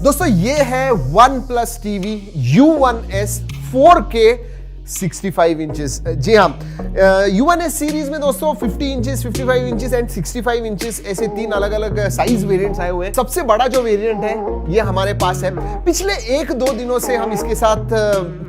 दोस्तों ये है OnePlus TV U1S 4K 65 inches. जी हाँ, U1S सीरीज में दोस्तों 50 इंचेस, 55 इंचेस एंड 65 इंचेस ऐसे तीन अलग अलग साइज वेरिएंट्स आए हुए हैं। सबसे बड़ा जो वेरिएंट है ये हमारे पास है। पिछले 1-2 दिनों से हम इसके साथ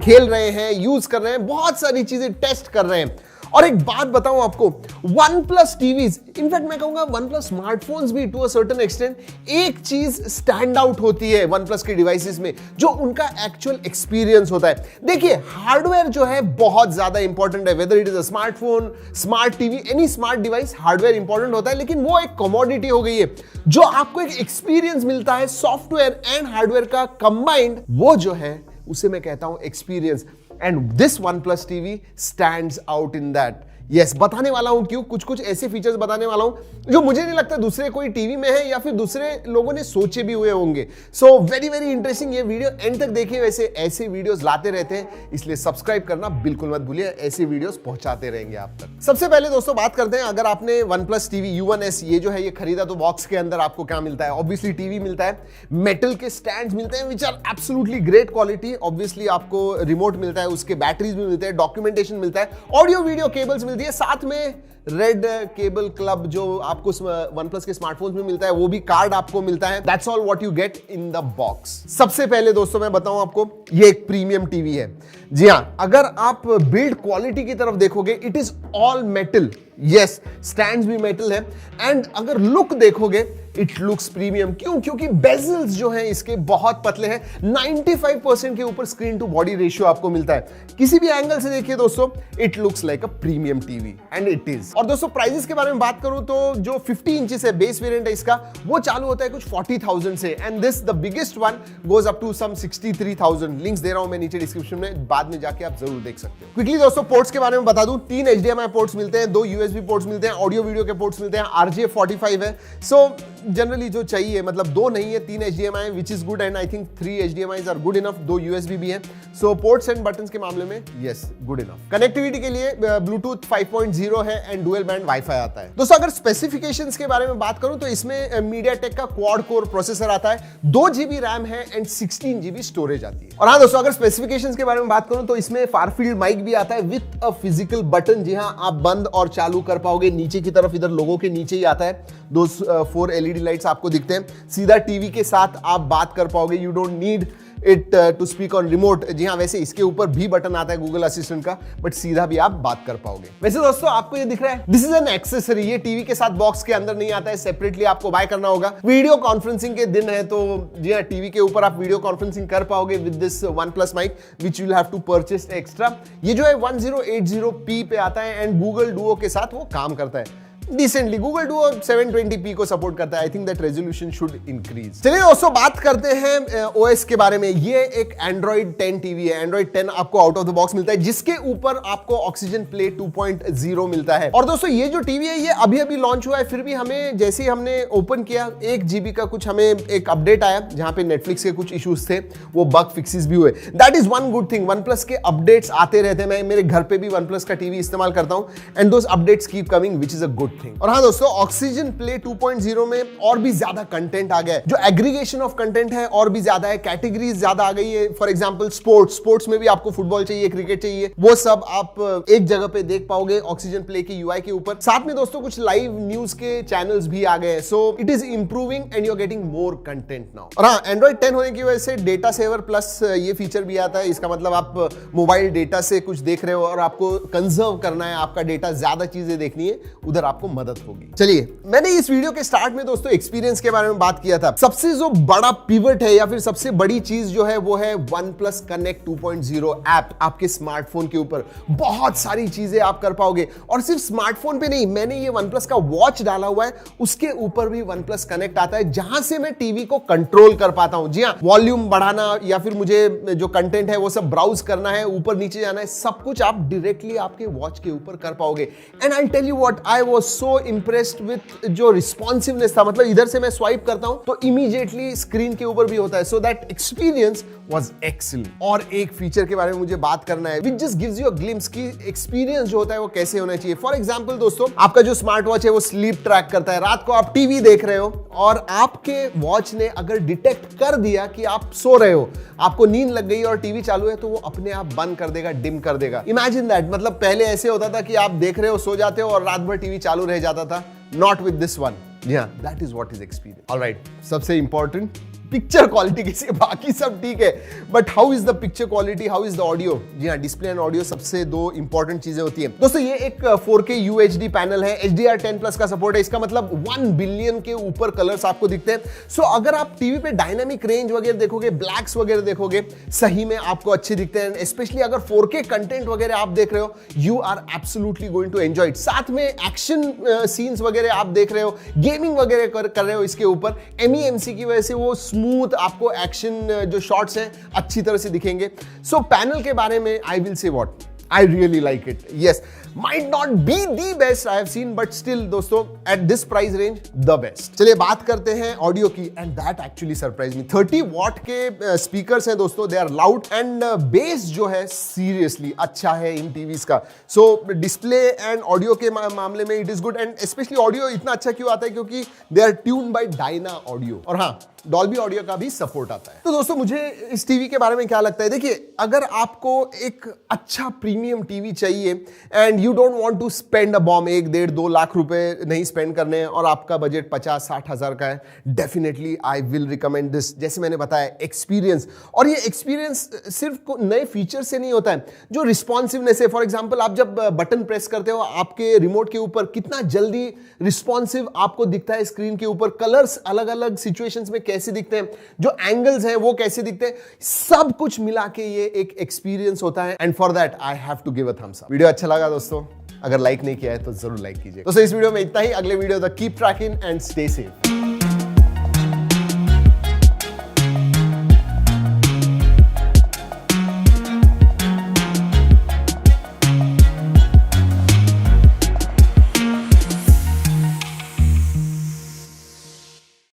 खेल रहे हैं, यूज कर रहे हैं, बहुत सारी चीजें टेस्ट कर रहे हैं। और एक बात बताऊं आपको, OnePlus TVs, इनफैक्ट मैं कहूंगा OnePlus स्मार्टफोन्स भी टू अ सर्टेन एक्सटेंट, एक चीज स्टैंड आउट होती है OnePlus के डिवाइसेस में, जो उनका एक्चुअल एक्सपीरियंस होता है। देखिए, हार्डवेयर जो है बहुत ज्यादा इंपॉर्टेंट है, whether it is a smartphone, smart TV, any smart device, hardware important होता है, लेकिन वो एक कमोडिटी हो गई है। जो आपको एक एक्सपीरियंस मिलता है सॉफ्टवेयर एंड हार्डवेयर का कंबाइंड, वो जो है उसे मैं कहता हूं experience. And this OnePlus TV stands out in that. Yes, बताने वाला हूं क्यों, कुछ ऐसे फीचर्स बताने वाला हूं जो मुझे नहीं लगता दूसरे कोई टीवी में है या फिर दूसरे लोगों ने सोचे भी हुए होंगे। सो वेरी वेरी इंटरेस्टिंग, ये वीडियो एंड तक देखिए। वैसे ऐसे वीडियोस लाते रहते हैं, इसलिए सब्सक्राइब करना बिल्कुल मत भूलिए, ऐसे वीडियोस पहुंचाते रहेंगे आप तक। सबसे पहले दोस्तों बात करते हैं, अगर आपने OnePlus TV U1S ये जो है ये खरीदा, तो बॉक्स के अंदर आपको क्या मिलता है। ऑब्वियसली टीवी मिलता है, मेटल के स्टैंड्स मिलते हैं which are absolutely great quality. Obviously आपको रिमोट मिलता है, उसके बैटरीज भी मिलते हैं, डॉक्यूमेंटेशन मिलता है, ऑडियो वीडियो केबल्स मिलती है, साथ में रेड केबल क्लब जो आपको OnePlus के स्मार्टफोन्स में मिलता है, वो भी कार्ड आपको मिलता है। That's all what you get in the box. सबसे पहले दोस्तों मैं बताऊं आपको, ये एक प्रीमियम टीवी है। जी हां, अगर आप बिल्ड क्वालिटी की तरफ देखोगे, it is all metal. Yes, stands भी मेटल है। एंड अगर लुक देखोगे, इट लुक्स प्रीमियम। क्यों? क्योंकि बेजल्स जो हैं इसके बहुत पतले हैं। 95% के ऊपर स्क्रीन टू बॉडी रेशियो आपको मिलता है। किसी भी एंगल से देखिए दोस्तों, it looks like a premium TV and it is. और दोस्तों प्राइसेस के बारे में बात करूं तो जो 50 इंचेस है, बेस वेरिएंट है इसका, वो चालू होता है कुछ 40,000 से, and this the biggest one goes up to some 63,000। Links दे रहा हूं मैं नीचे डिस्क्रिप्शन में, बाद में जाके आप जरूर देख सकते हो। क्विकली दोस्तों पोर्ट्स के बारे में बता दूं, 3 HDMI पोर्ट्स मिलते हैं, 2 USB पोर्ट्स मिलते हैं, ऑडियो वीडियो के पोर्ट्स मिलते हैं, RJ45 है। सो जनरली जो चाहिए, मतलब 2 नहीं है, 3 HDMI है, which is good, and I think 3 HDMIs are good enough. 2 USB भी है। सो पोर्ट्स एंड बटन्स के मामले में यस, गुड इनफ। कनेक्टिविटी के लिए ब्लूटूथ 5.0 है एंड डुअल बैंड वाईफाई आता है। दोस्तों अगर स्पेसिफिकेशंस के बारे में बात करूं तो इसमें MediaTek का क्वाड कोर प्रोसेसर आता है, 2 GB रैम है एंड 16 GB स्टोरेज आती है। और हाँ दोस्तों, अगर स्पेसिफिकेशंस के बारे में बात करूं तो इसमें फार फील्ड माइक भी आता है विथ अ फिजिकल बटन। जी हाँ, आप बंद और चालू कर पाओगे। नीचे की तरफ, इधर लोगों के नीचे ही आता है, 4 LED लाइट्स आपको दिखते हैं। सीधा टीवी के साथ आप बात कर पाओगे, you don't need it to speak on remote. जी हाँ, वैसे इसके ऊपर भी बटन आता है गूगल असिस्टेंट का, बट सीधा भी आप बात कर पाओगे। वैसे दोस्तों आपको ये दिख रहा है, दिस इज एन एक्सेसरी। ये टीवी के साथ बॉक्स के अंदर नहीं आता है, सेपरेटली आपको बाय करना होगा। वीडियो कॉन्फ्रेंसिंग के दिन है तो जी हाँ, टीवी के ऊपर आप वीडियो कॉन्फ्रेंसिंग कर पाओगे with this OnePlus mic, which you will have to purchase extra. ये जो है 1080p पे आता है एंड गूगल डुओ के साथ वो काम करता है डिसेंटली। गूगल डुओ 720p को सपोर्ट करता है। I think that resolution should increase. चलिए दोस्तों बात करते हैं ओएस के बारे में। ये एक Android 10 टीवी है। Android 10 आपको आउट ऑफ द बॉक्स मिलता है, जिसके ऊपर आपको ऑक्सीजन प्ले 2.0 मिलता है। और दोस्तों ये जो टीवी है ये अभी अभी लॉन्च हुआ है, फिर भी हमें जैसे ही हमने ओपन किया 1 GB का कुछ हमें एक अपडेट आया, जहां पे नेटफ्लिक्स के कुछ इश्यूज थे, वो बग फिक्सेस भी हुए। That is one good thing. OnePlus के अपडेट्स आते रहते हैं। मैं मेरे घर पे भी OnePlus का टीवी इस्तेमाल करता हूं and those updates keep coming, which is a good thing. और हाँ दोस्तों, ऑक्सीजन प्ले 2.0 में और भी ज्यादा कंटेंट आ गया है। जो एग्रीगेशन ऑफ कंटेंट है और भी ज्यादा है, कैटेगरीज ज्यादा आ गई है। फॉर एग्जांपल स्पोर्ट्स में भी आपको फुटबॉल चाहिए, क्रिकेट चाहिए, वो सब आप एक जगह पे देख पाओगे ऑक्सीजन प्ले के UI के ऊपर। साथ में दोस्तों कुछ लाइव न्यूज के चैनल्स भी आ गए हैं। So it is improving and you are getting more content now. और हाँ, Android 10 होने की वजह से डेटा सेवर प्लस ये फीचर भी आता है। इसका मतलब आप मोबाइल डेटा से कुछ देख रहे हो और आपको कंजर्व करना है आपका डेटा, ज्यादा चीजें देखनी है, उधर आपको मदद होगी। चलिए, मैंने इस वीडियो के स्टार्ट में दोस्तों एक्सपीरियंस के बारे में बात किया था। सबसे जो बड़ा पिवट है या फिर सबसे बड़ी चीज जो है वो है OnePlus Connect 2.0 ऐप। आपके स्मार्टफोन के ऊपर बहुत सारी चीजें आप कर पाओगे, और सिर्फ स्मार्टफोन पे नहीं, मैंने ये OnePlus का वॉच डाला हुआ है, उसके ऊपर भी OnePlus Connect आता है, जहां से मैं टीवी को कंट्रोल कर पाता हूं। जी हां, वॉल्यूम बढ़ाना या फिर मुझे जो कंटेंट है वो सब ब्राउज करना है, ऊपर नीचे जाना है, सब कुछ आप डायरेक्टली आपके वॉच के ऊपर कर पाओगे। And I tell you what, I was so impressed with जो रिस्पॉन्सिवनेस था, मतलब इधर से मैं स्वाइप करता हूं तो इमीडिएटली स्क्रीन के ऊपर भी होता है, so that experience was excellent. और एक फीचर के बारे में मुझे बात करना है, which just gives you a glimpse कि एक्सपीरियंस जो होता है वो कैसे होना चाहिए। फॉर एग्जांपल दोस्तों, आपका जो स्मार्ट वॉच है वो स्लीप ट्रैक करता है। रात को आप टीवी देख रहे हो और आपके वॉच ने अगर डिटेक्ट कर दिया कि आप सो रहे हो, आपको नींद लग गई और टीवी चालू है, तो वो अपने आप बंद कर देगा, डिम कर देगा। इमेजिन दैट, मतलब पहले ऐसे होता था कि आप देख रहे हो, सो जाते हो और रात भर टीवी चालू रह जाता था। Not with this one. Yeah, that is what is experience. All right, सबसे इंपॉर्टेंट पिक्चर क्वालिटी किसी, बाकी सब ठीक है, but how is the picture quality, how is the audio. जी हाँ, डिस्प्ले एंड ऑडियो सबसे दो इंपॉर्टेंट चीजें होती हैं दोस्तों। ये एक 4K UHD पैनल है, HDR10+ का सपोर्ट है, इसका मतलब 1 बिलियन के ऊपर कलर्स आपको दिखते हैं। सो अगर आप टीवी पे डायनामिक रेंज वगैरह देखोगे, ब्लैक्स वगैरह देखोगे, सही में आपको अच्छे दिखते हैं। स्पेशली अगर 4K कंटेंट वगैरह आप देख रहे हो, you are absolutely going to enjoy it. साथ में एक्शन सीन्स वगैरह आप देख रहे हो, गेमिंग वगैरह कर रहे हो, इसके ऊपर MEMC की वजह से वो स्मूथ आपको एक्शन जो शॉट्स हैं अच्छी तरह से दिखेंगे। सो पैनल के बारे में I will say what I really like it. Yes, might not be the best I have seen, but still दोस्तों at this price range the best. चलिए बात करते हैं ऑडियो की, and that actually surprised me. 30 what के speakers हैं दोस्तों, they are loud and base जो है सीरियसली अच्छा है इन टीवीज का। सो डिस्प्ले एंड ऑडियो के मामले में it is good, and specially audio इतना अच्छा क्यों आता है, क्योंकि they are tune by Dynaudio, और हाँ डॉल्बी ऑडियो का भी सपोर्ट आता है। तो दोस्तों मुझे इस टीवी के बारे में क्या लगता है, देखिए अगर आपको एक अच्छा प्रीमियम टीवी चाहिए and you don't want to spend a bomb, 1-1.5-2 lakh रुपए नहीं स्पेंड करने हैं और आपका बजट 50-60 हजार का है, definitely I will recommend this. जैसे मैंने बताया, एक्सपीरियंस, और ये एक्सपीरियंस सिर्फ नए फीचर से नहीं होता है, जो रिस्पॉन्सिवनेस है। फॉर एग्जाम्पल, आप जब बटन प्रेस करते हो आपके रिमोट के ऊपर, कितना जल्दी रिस्पॉन्सिव आपको दिखता है स्क्रीन के ऊपर, कलर्स अलग अलग सिचुएशंस में कैसे दिखते हैं, जो एंगल्स हैं वो कैसे दिखते हैं, सब कुछ मिला के ये एक एक्सपीरियंस होता है। And for that I have to give a thumbs up. Video अच्छा लगा दोस्तों, अगर लाइक नहीं किया है तो जरूर लाइक कीजिए दोस्तों। इस वीडियो में इतना ही, अगले वीडियो तक keep trekking and stay safe.